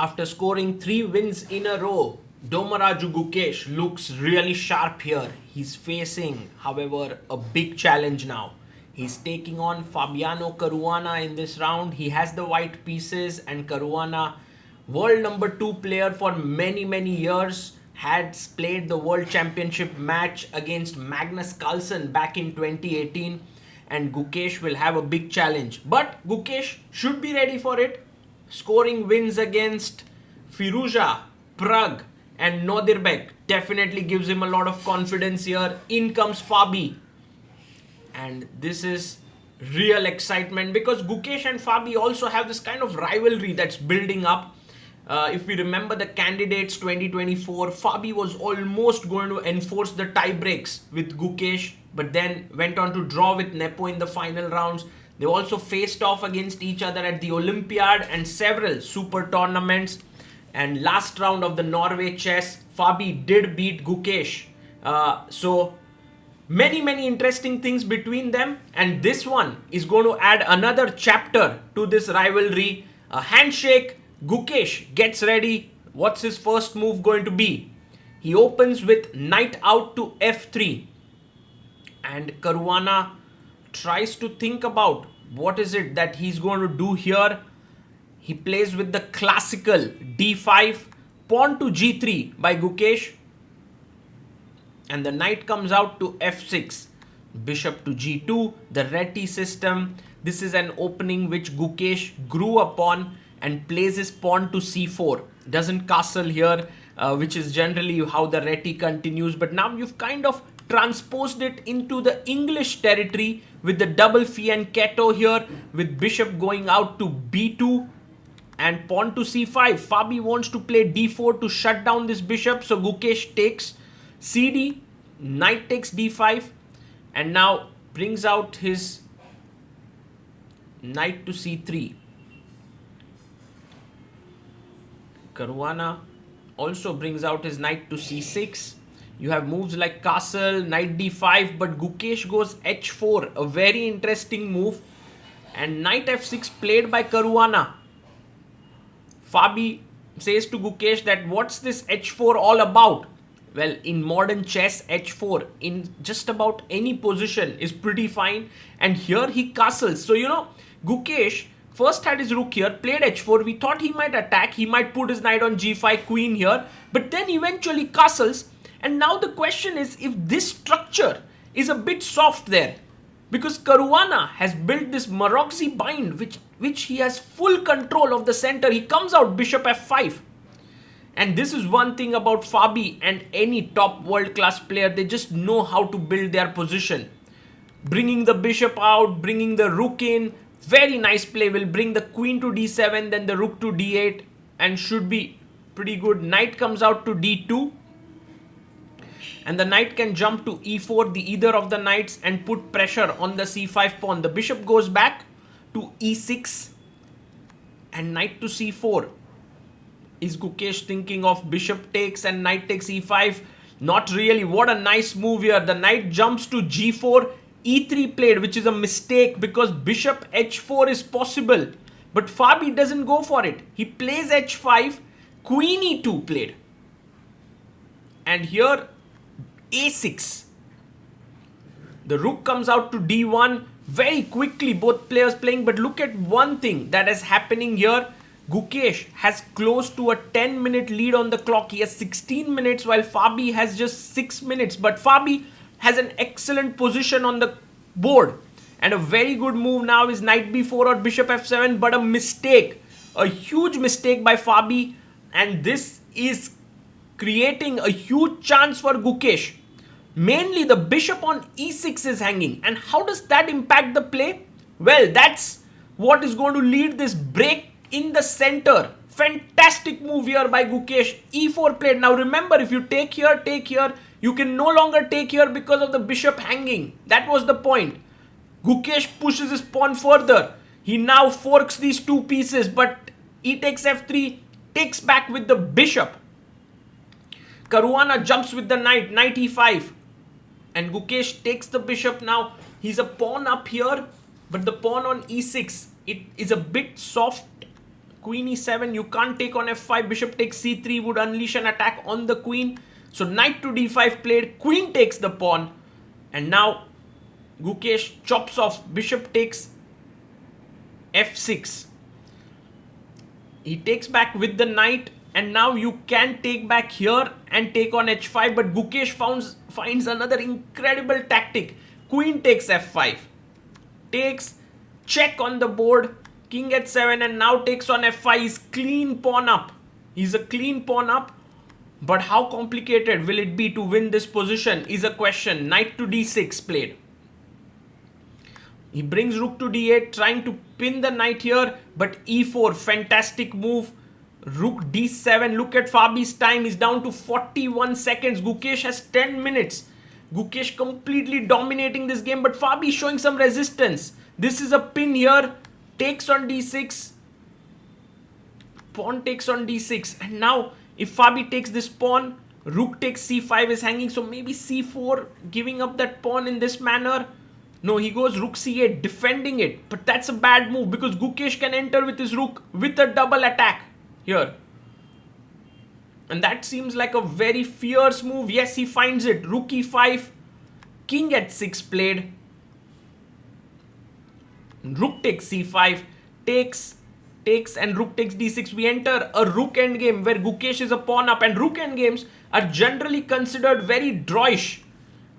After scoring 3 wins in a row, Domaraju Gukesh looks really sharp here. He's facing, however, a big challenge now. He's taking on Fabiano Caruana in this round. He has the white pieces, and Caruana, world number 2 player for many years, had played the World Championship match against Magnus Carlsen back in 2018, and Gukesh will have a big challenge. But Gukesh should be ready for it. Scoring wins against Firuza, Prague and Nodirbek definitely gives him a lot of confidence here. In comes Fabi. And this is real excitement because Gukesh and Fabi also have this kind of rivalry that's building up. If we remember the candidates 2024, Fabi was almost going to enforce the tie breaks with Gukesh, but then went on to draw with Nepo in the final rounds. They also faced off against each other at the Olympiad and several super tournaments. And last round of the Norway chess, Fabi did beat Gukesh. So many interesting things between them. And this one is going to add another chapter to this rivalry. A handshake. Gukesh gets ready. What's his first move going to be? He opens with knight out to f3. And Caruana tries to think about what is it that he's going to do here. He plays with the classical d5, pawn to g3 by Gukesh. And the knight comes out to f6. Bishop to g2, the Reti system. This is an opening which Gukesh grew upon and plays his pawn to c4. Doesn't castle here, which is generally how the Reti continues. But now you've kind of transposed it into the English territory with the double fianchetto here, with bishop going out to b2 and pawn to c5. Fabi wants to play d4 to shut down this bishop, so Gukesh takes cd, knight takes d5, and now brings out his knight to c3. Caruana also brings out his knight to c6. You have moves like castle, knight d5, but Gukesh goes h4, a very interesting move. And knight f6 played by Caruana. Fabi says to Gukesh that what's this h4 all about? Well, in modern chess, h4 in just about any position is pretty fine. And here he castles. So, Gukesh first had his rook here, played h4. We thought he might attack. He might put his knight on g5, queen here. But then eventually castles. And now the question is if this structure is a bit soft there. Because Caruana has built this Maroczy bind which he has full control of the center. He comes out bishop f5. And this is one thing about Fabi and any top world-class player. They just know how to build their position. Bringing the bishop out, bringing the rook in. Very nice play. Will bring the queen to d7, then the rook to d8. And should be pretty good. Knight comes out to d2. And the knight can jump to e4, the either of the knights, and put pressure on the c5 pawn. The bishop goes back to e6 and knight to c4. Is Gukesh thinking of bishop takes and knight takes e5? Not really. What a nice move here. The knight jumps to g4, e3 played, which is a mistake because bishop h4 is possible. But Fabi doesn't go for it. He plays h5, queen e2 played. And here a6. The rook comes out to d1 very quickly, both players playing. But look at one thing that is happening here. Gukesh has close to a 10-minute lead on the clock. He has 16 minutes while Fabi has just 6 minutes. But Fabi has an excellent position on the board. And a very good move now is knight b4 or bishop f7. But a mistake, a huge mistake by Fabi. And this is creating a huge chance for Gukesh. Mainly the bishop on e6 is hanging. And how does that impact the play? Well, that's what is going to lead this break in the center. Fantastic move here by Gukesh. e4 played. Now remember, if you take here, you can no longer take here because of the bishop hanging. That was the point. Gukesh pushes his pawn further. He now forks these two pieces, but e takes f3, takes back with the bishop. Caruana jumps with the knight, knight e5. And Gukesh takes the bishop now. He's a pawn up here, but the pawn on e6, it is a bit soft queen e7. You can't take on f5. Bishop takes c3 would unleash an attack on the queen. So knight to d5 played. Queen takes the pawn. And now Gukesh chops off. Bishop takes f6. He takes back with the knight. And now you can take back here and take on h5. But Gukesh finds another incredible tactic. Queen takes f5. Takes, check on the board. King h7 and now takes on f5. He's clean pawn up. He's a clean pawn up. But how complicated will it be to win this position is a question. Knight to d6 played. He brings rook to d8, trying to pin the knight here. But e4, fantastic move. Rook d7. Look at Fabi's time. He's down to 41 seconds. Gukesh has 10 minutes. Gukesh completely dominating this game. But Fabi showing some resistance. This is a pin here. Takes on d6. Pawn takes on d6. And now if Fabi takes this pawn, rook takes c5 is hanging. So maybe c4, giving up that pawn in this manner. No, he goes rook c8, defending it. But that's a bad move because Gukesh can enter with his rook with a double attack here. And that seems like a very fierce move. Yes, he finds it. Rook e5. King h6 played. Rook takes c5. Takes, and rook takes d6. We enter a rook endgame where Gukesh is a pawn up. And rook endgames are generally considered very drawish.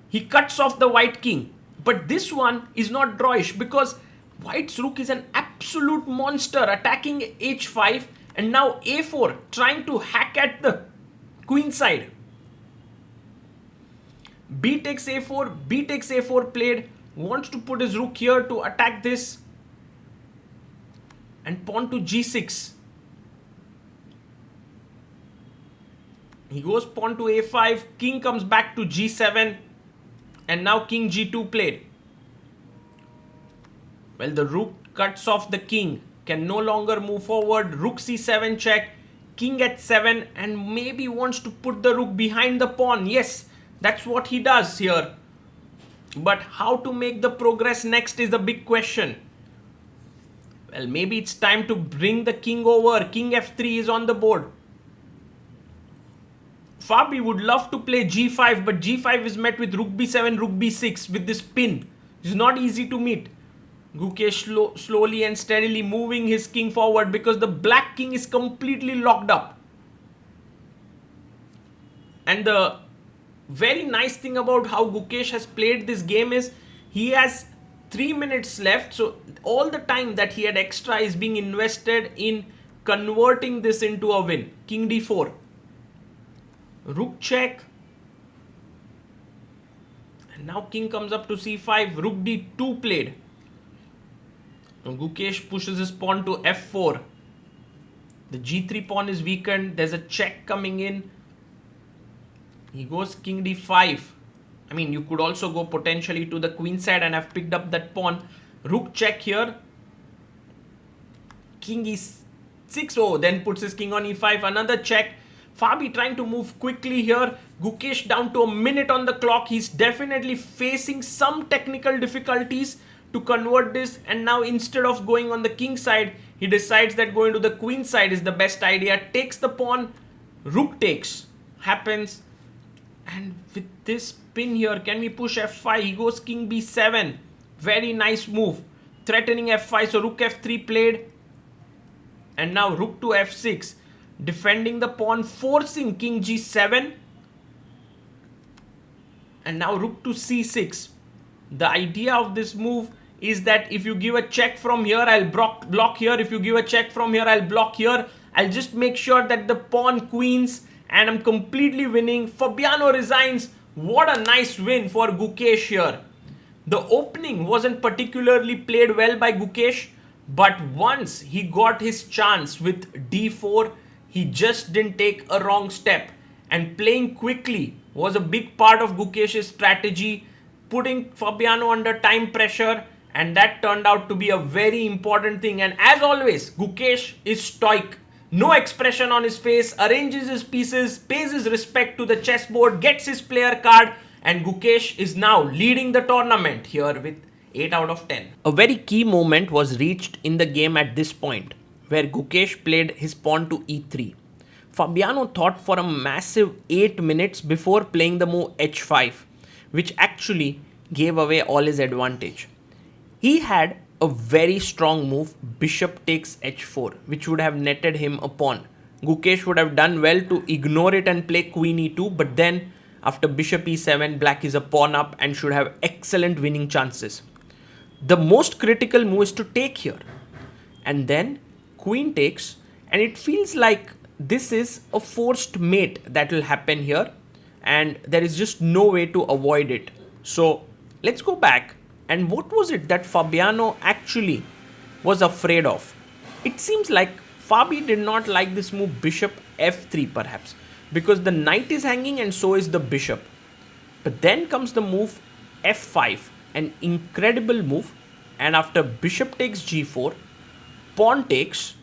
He cuts off the white king. But this one is not drawish because white's rook is an absolute monster attacking h5. And now a4, trying to hack at the queen side. B takes a4 played. Wants to put his rook here to attack this. And pawn to g6. He goes pawn to a5. King comes back to g7. And now king g2 played. Well, the rook cuts off the king. Can no longer move forward. Rook c7 check. King h7 and maybe wants to put the rook behind the pawn. Yes, that's what he does here. But how to make the progress next is the big question. Well, maybe it's time to bring the king over. King f3 is on the board. Fabi would love to play g5, but g5 is met with rook b7, rook b6 with this pin. It's not easy to meet. Gukesh slowly and steadily moving his king forward because the black king is completely locked up. And the very nice thing about how Gukesh has played this game is he has 3 minutes left. So all the time that he had extra is being invested in converting this into a win. King d4. Rook check. And now king comes up to c5. Rook d2 played. Gukesh pushes his pawn to f4. The g3 pawn is weakened. There's a check coming in. He goes king d5. I mean, you could also go potentially to the queen side and have picked up that pawn. Rook check here. King e6. Oh, then puts his king on e5. Another check. Fabi trying to move quickly here. Gukesh down to a minute on the clock. He's definitely facing some technical difficulties to convert this, and now instead of going on the king side, he decides that going to the queen side is the best idea. Takes the pawn, rook takes, happens, and with this pin here, can we push f5? He goes king b7, very nice move, threatening f5, so rook f3 played, and now rook to f6, defending the pawn, forcing king g7, and now rook to c6. The idea of this move is that if you give a check from here, I'll block here. If you give a check from here, I'll block here. I'll just make sure that the pawn queens and I'm completely winning. Fabiano resigns. What a nice win for Gukesh here. The opening wasn't particularly played well by Gukesh, but once he got his chance with d4, he just didn't take a wrong step. And playing quickly was a big part of Gukesh's strategy, putting Fabiano under time pressure, and that turned out to be a very important thing. And as always, Gukesh is stoic. No expression on his face, arranges his pieces, pays his respect to the chessboard, gets his player card, and Gukesh is now leading the tournament here with 8 out of 10. A very key moment was reached in the game at this point. where Gukesh played his pawn to e3. Fabiano thought for a massive 8 minutes before playing the move h5, which actually gave away all his advantage. He had a very strong move, bishop takes h4, which would have netted him a pawn. Gukesh would have done well to ignore it and play queen e2, but then after bishop e7, black is a pawn up and should have excellent winning chances. The most critical move is to take here, and then queen takes, and it feels like this is a forced mate that will happen here, and there is just no way to avoid it. So let's go back, and what was it that Fabiano actually was afraid of? It seems like Fabi did not like this move bishop f3 perhaps, because the knight is hanging and so is the bishop. But then comes the move f5, an incredible move, and after bishop takes g4, pawn takes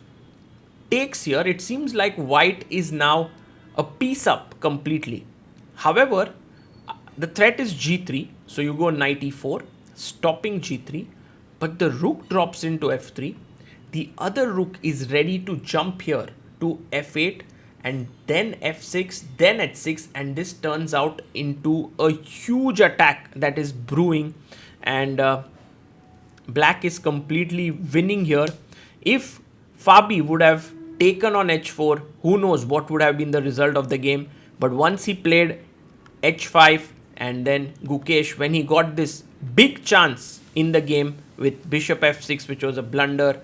here, it seems like white is now a piece up completely. However, the threat is g3, so you go knight e4, stopping g3, but the rook drops into f3. The other rook is ready to jump here to f8 and then f6, then h6, and this turns out into a huge attack that is brewing, and black is completely winning here. If Fabi would have taken on h4, who knows what would have been the result of the game. But once he played h5, and then Gukesh, when he got this big chance in the game with bishop f6, which was a blunder,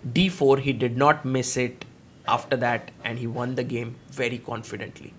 d4, he did not miss it after that, and he won the game very confidently.